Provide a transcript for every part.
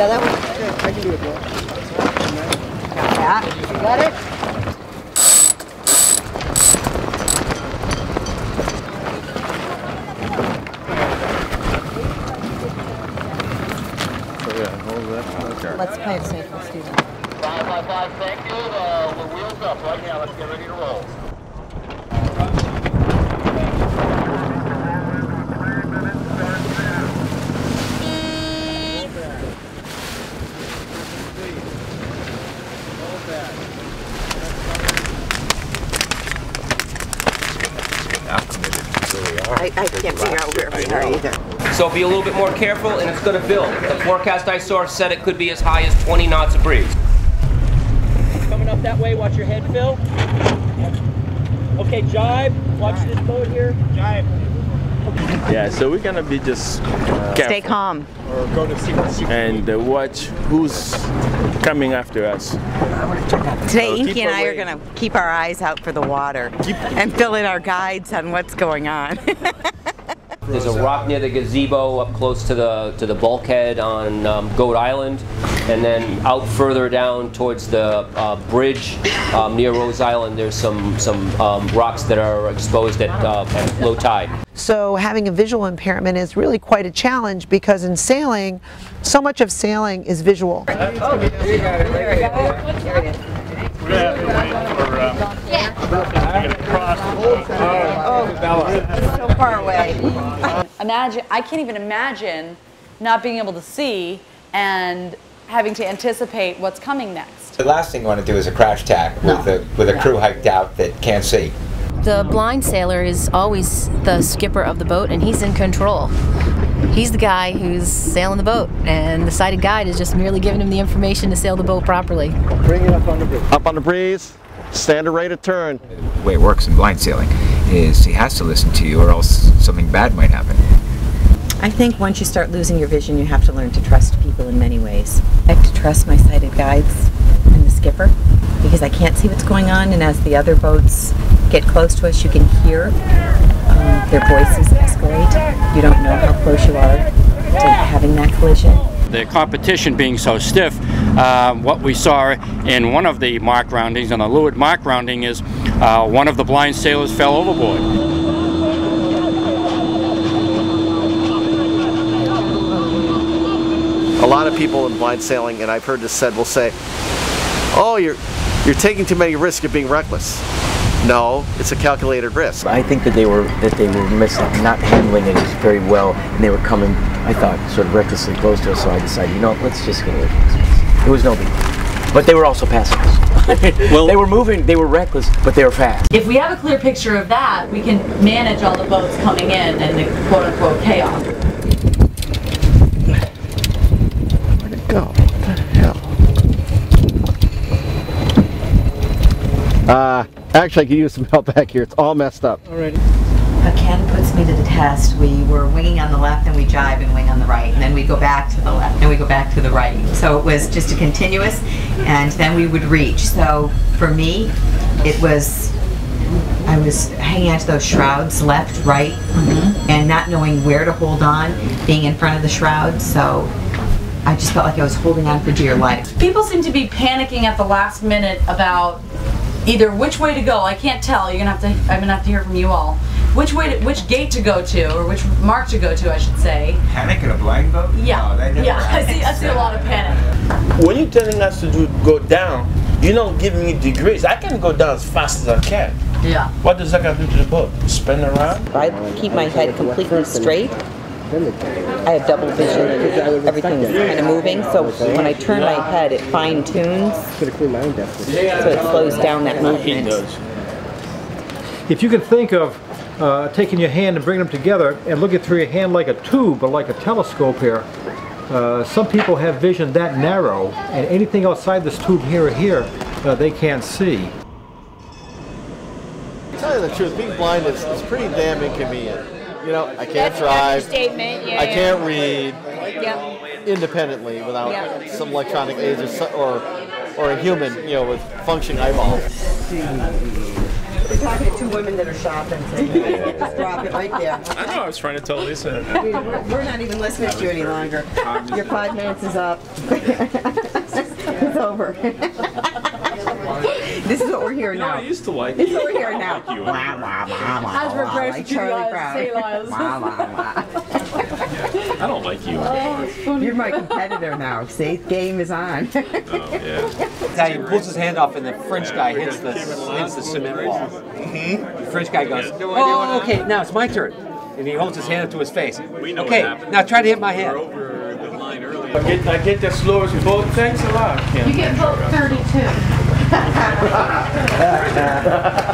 Yeah, that one. Okay, I can do it, bro. Got that. You got it? Let's play it safe. Let's do that. 555, thank you. We're wheels up right now. Let's get ready to roll. I can't figure out where we are either. So be a little bit more careful, and it's going to build. The forecast I saw said it could be as high as 20 knots of breeze. Coming up that way, watch your head, Phil. Okay, jibe. Watch this boat here. Jibe. Yeah, so we're gonna be just Stay calm. Or go to see and watch who's coming after us. Today, Inky and I are going to keep our eyes out for the water and fill in our guides on what's going on. There's a rock near the gazebo up close to the bulkhead on Goat Island, and then out further down towards the bridge near Rose Island, there's some rocks that are exposed at low tide. So having a visual impairment is really quite a challenge, because in sailing, so much of sailing is visual. Oh, there you go. There you go. There it is. We're going to have to wait for to cross. It's so far away. I can't even imagine not being able to see and having to anticipate what's coming next. The last thing you want to do is a crash tack with a crew hiked out that can't see. The blind sailor is always the skipper of the boat, and he's in control. He's the guy who's sailing the boat, and the sighted guide is just merely giving him the information to sail the boat properly. Bring it up on the breeze. Up on the breeze, standard rate of turn. The way it works in blind sailing is he has to listen to you, or else something bad might happen. I think once you start losing your vision, you have to learn to trust people in many ways. I have to trust my sighted guides and the skipper, because I can't see what's going on, and as the other boats get close to us, you can hear their voices escalate. You don't know how close you are to having that collision. The competition being so stiff, what we saw in one of the mark roundings, on the leeward mark rounding, is one of the blind sailors fell overboard. A lot of people in blind sailing, and I've heard this said, will say, "Oh, you're taking too many risks. You're being reckless." No, it's a calculated risk. I think that they were not handling it very well, and they were coming, I thought, sort of recklessly close to us. So I decided, you know, let's just get away from this. It was no big deal. But they were also passing us. Well, they were moving, they were reckless, but they were fast. If we have a clear picture of that, we can manage all the boats coming in and the quote-unquote chaos. Where'd it go? What the hell? Actually, I could use some help back here. It's all messed up. Alrighty. But Ken puts me to the test. We were winging on the left, and we jibe and wing on the right, and then we go back to the left, and we go back to the right. So it was just a continuous, and then we would reach. So for me, it was, I was hanging onto those shrouds, left, right, and not knowing where to hold on, being in front of the shrouds. So I just felt like I was holding on for dear life. People seem to be panicking at the last minute about either which way to go. I can't tell. I'm gonna have to hear from you all. Which gate to go to, or which mark to go to, I should say. Panic in a blind boat? Yeah. No, that never happens. I see a lot of panic. When you're telling us to go down, you're not giving me degrees. I can go down as fast as I can. Yeah. What does that got to do to the boat? Spin around? I keep my head completely straight. I have double vision, and everything's kind of moving, so when I turn my head, it fine-tunes, so it slows down that movement. If you can think of taking your hand and bringing them together and looking through your hand like a tube or like a telescope here, some people have vision that narrow, and anything outside this tube here or here, they can't see. To tell you the truth, being blind is pretty damn inconvenient. You know, I can't drive, I can't read independently without some electronic aids or a human, you know, with functioning eyeballs. We're talking to two women that are shopping. So just drop it right there. I know, I was trying to tell Lisa. We're not even listening to you any longer. Your 5 minutes is up. It's over. This is what we're hearing now. I used to like This you. is what we're hearing now. As reversed like to Charlie Brown. I don't like you. You're my competitor now. See, game is on. Oh, yeah. Italian pulls his hand off and the French guy hits the cement wall. The French guy goes, oh, okay, now it's my turn. And he holds his hand up to his face. Okay, now try to hit my hand. I get the slowest vote. Thanks a lot, Kim. You get vote 32.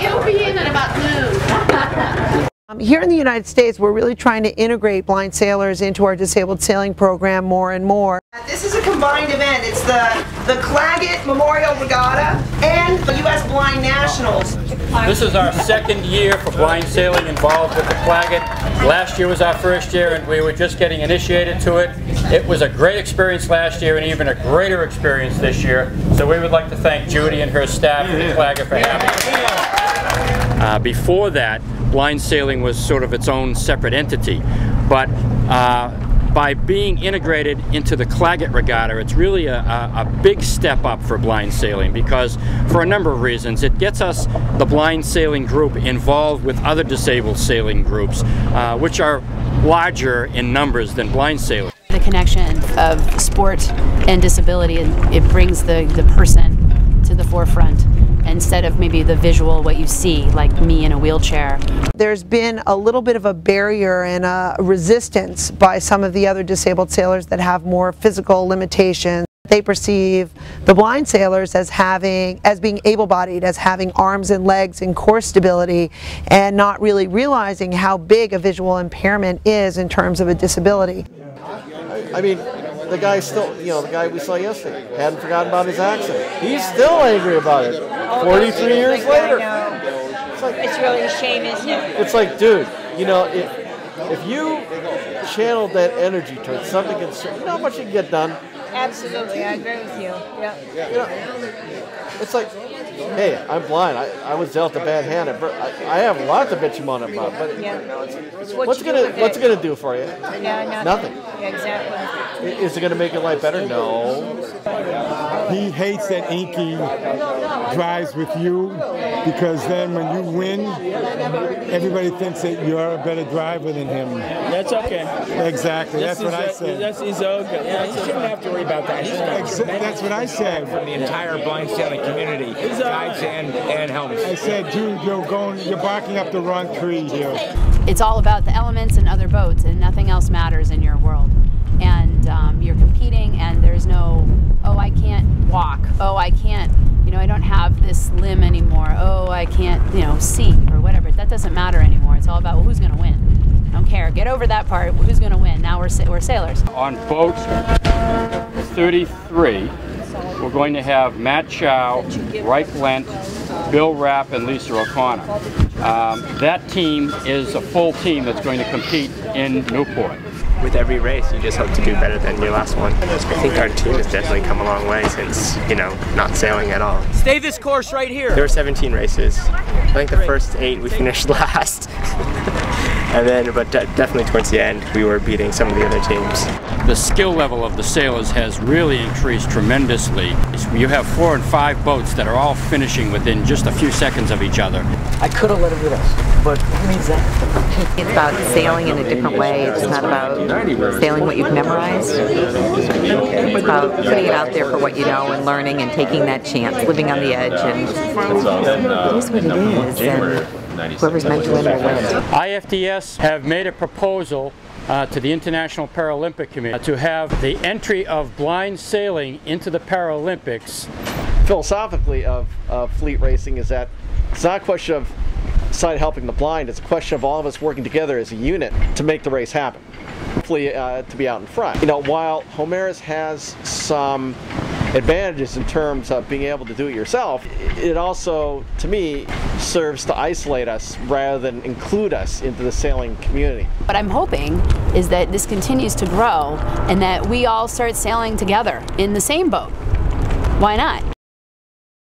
It'll be in at about noon. Here in the United States, we're really trying to integrate blind sailors into our disabled sailing program more and more. This is a combined event. It's the Claggett Memorial Regatta and the U.S. Blind Nationals. This is our second year for blind sailing involved with the Claggett. Last year was our first year and we were just getting initiated to it. It was a great experience last year and even a greater experience this year. So we would like to thank Judy and her staff at the Claggett for having us. Before that, blind sailing was sort of its own separate entity. But by being integrated into the Claggett Regatta, it's really a big step up for blind sailing because for a number of reasons. It gets us, the blind sailing group, involved with other disabled sailing groups, which are larger in numbers than blind sailing. The connection of sport and disability, it brings the person to the forefront instead of maybe the visual, what you see, like me in a wheelchair. There's been a little bit of a barrier and a resistance by some of the other disabled sailors that have more physical limitations. They perceive the blind sailors as being able-bodied, as having arms and legs and core stability, and not really realizing how big a visual impairment is in terms of a disability. I mean, the guy still, the guy we saw yesterday, hadn't forgotten about his accent. He's still angry about it. 43 years later. It's really a shame, isn't it? It's like, dude, if you channeled that energy towards something, you know how much you can get done? Absolutely, I agree with you. Yeah. It's like, hey, I'm blind. I was dealt a bad hand. I have a lot to bitch about, but what's it gonna do for you? Yeah, nothing. Yeah, exactly. Is it gonna make your life better? No. He hates that Inky drives with you because then when you win, everybody thinks that you're a better driver than him. That's okay. Exactly. That's what I said. That's okay. Yeah, you shouldn't have to worry about that. That's what I said. From the entire blind sailing community, guides and helmets. I said, dude, you're barking up the wrong tree here. It's all about the elements and other boats, and nothing else matters in your world. And you're competing, and there's no, oh, I can't walk. Oh, I can't, I don't have this limb anymore. Oh, I can't, see or whatever. That doesn't matter anymore. It's all about, well, who's going to win? I don't care. Get over that part. Who's going to win? Now we're sailors. On boat 33, we're going to have Matt Chow, Reich Lent, Bill Rapp, and Lisa O'Connor. That team is a full team that's going to compete in Newport. With every race, you just hope to do better than your last one. I think our team has definitely come a long way since, not sailing at all. Stay this course right here. There were 17 races. I think the first 8 we finished last. And then, but definitely towards the end, we were beating some of the other teams. The skill level of the sailors has really increased tremendously. You have 4 and 5 boats that are all finishing within just a few seconds of each other. I could have let it with us, but who needs that? It's about sailing in a different way. It's not about sailing what you've memorized. It's about putting it out there for what you know and learning and taking that chance, living on the edge, and it is what it is. And whoever's meant to win will win. IFDS have made a proposal to the International Paralympic Committee to have the entry of blind sailing into the Paralympics. Philosophically of fleet racing is that it's not a question of side helping the blind, it's a question of all of us working together as a unit to make the race happen. Hopefully to be out in front. While Homerus has some advantages in terms of being able to do it yourself, it also, to me, serves to isolate us rather than include us into the sailing community. What I'm hoping is that this continues to grow and that we all start sailing together in the same boat. Why not?